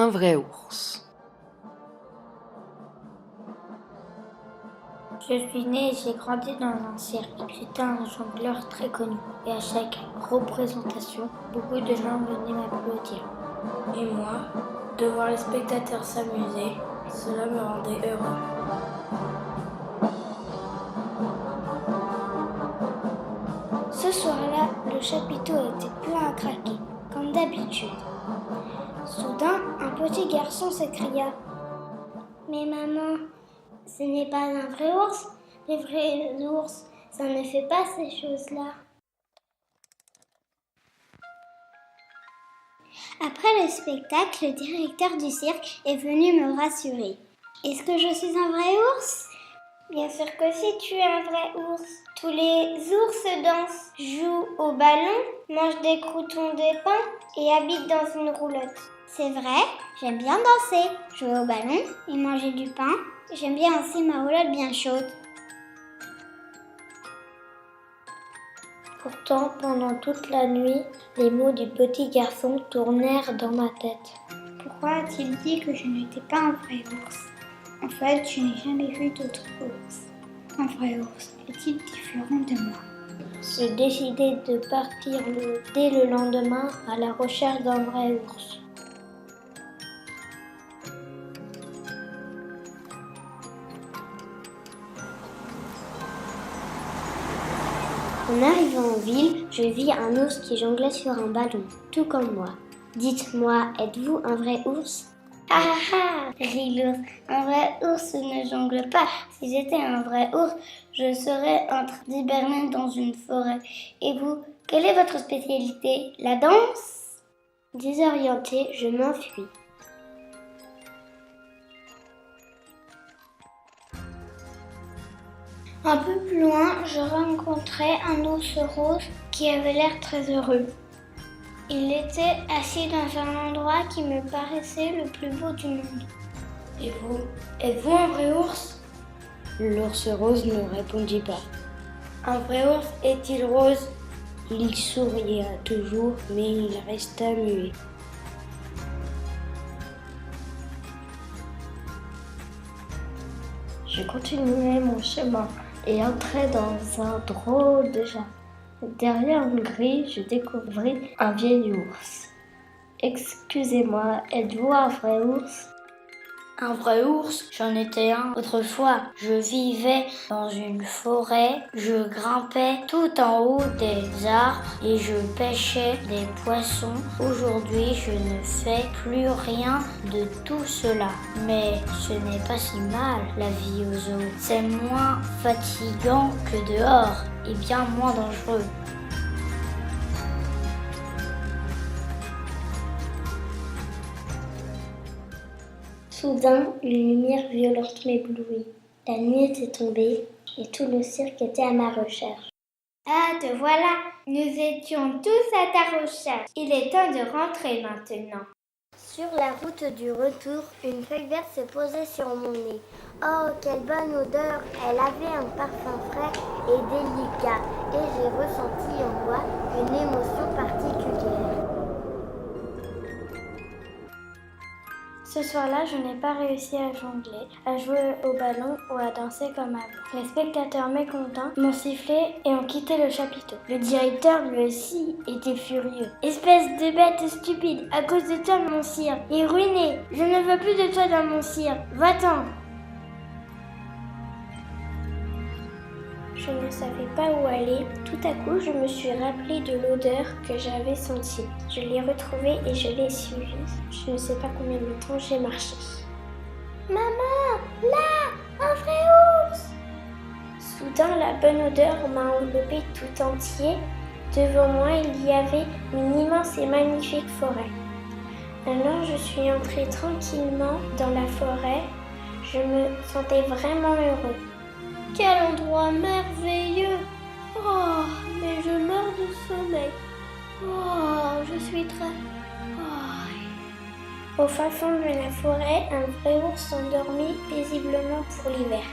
Un vrai ours. Je suis née et j'ai grandi dans un cirque. J'étais un jongleur très connu. Et à chaque représentation, beaucoup de gens venaient m'applaudir. Et moi, de voir les spectateurs s'amuser, cela me rendait heureux. Ce soir-là, le chapiteau était plein à craquer, comme d'habitude. Soudain, un petit garçon s'écria : « Mais maman, ce n'est pas un vrai ours. Les vrais ours, ça ne fait pas ces choses-là. » Après le spectacle, le directeur du cirque est venu me rassurer. « Est-ce que je suis un vrai ours ? » Bien sûr que si, tu es un vrai ours. Tous les ours dansent, jouent au ballon, mangent des croûtons de pain et habitent dans une roulotte. C'est vrai, j'aime bien danser, jouer au ballon et manger du pain. J'aime bien aussi ma roulotte bien chaude. Pourtant, pendant toute la nuit, les mots du petit garçon tournèrent dans ma tête. Pourquoi a-t-il dit que je n'étais pas un vrai ours ? En fait, je n'ai jamais vu d'autre ours. Un vrai ours est-il différent de moi ? J'ai décidé de partir dès le lendemain à la recherche d'un vrai ours. En arrivant en ville, je vis un ours qui jonglait sur un ballon, tout comme moi. Dites-moi, êtes-vous un vrai ours ? Ah ah, rit l'ours. Un vrai ours ne jongle pas. Si j'étais un vrai ours, je serais en train d'hiberner dans une forêt. Et vous, quelle est votre spécialité ? La danse ? Désorientée, je m'enfuis. Un peu plus loin, je rencontrai un ours rose qui avait l'air très heureux. Il était assis dans un endroit qui me paraissait le plus beau du monde. Et vous, êtes-vous un vrai ours ? L'ours rose ne répondit pas. Un vrai ours est-il rose ? Il souriait toujours, mais il resta muet. Je continuai mon chemin et entrai dans un drôle de jardin. Derrière une grille, je découvris un vieil ours. « Excusez-moi, êtes-vous un vrai ours ? » Un vrai ours, j'en étais un autrefois. Je vivais dans une forêt, je grimpais tout en haut des arbres et je pêchais des poissons. Aujourd'hui, je ne fais plus rien de tout cela. Mais ce n'est pas si mal, la vie aux zoo. C'est moins fatigant que dehors et bien moins dangereux. Soudain, une lumière violente m'éblouit. La nuit était tombée et tout le cirque était à ma recherche. Ah, te voilà! Nous étions tous à ta recherche. Il est temps de rentrer maintenant. Sur la route du retour, une feuille verte se posait sur mon nez. Oh, quelle bonne odeur! Elle avait un parfum frais et délicat et j'ai ressenti en moi une émotion particulière. Ce soir-là, je n'ai pas réussi à jongler, à jouer au ballon ou à danser comme avant. Les spectateurs mécontents m'ont sifflé et ont quitté le chapiteau. Le directeur, lui aussi, était furieux. « Espèce de bête stupide, à cause de toi, mon cirque est ruiné. Je ne veux plus de toi dans mon cirque. Va-t'en !» Je ne savais pas où aller. Tout à coup, je me suis rappelé de l'odeur que j'avais sentie. Je l'ai retrouvée et je l'ai suivie. Je ne sais pas combien de temps j'ai marché. Maman, là, un vrai ours! Soudain, la bonne odeur m'a enveloppé tout entier. Devant moi, il y avait une immense et magnifique forêt. Alors, je suis entrée tranquillement dans la forêt. Je me sentais vraiment heureux. Quel endroit merveilleux! Oh, mais je meurs de sommeil. Oh, je suis très... Oh. Au fin fond de la forêt, un vrai ours s'endormit paisiblement pour l'hiver.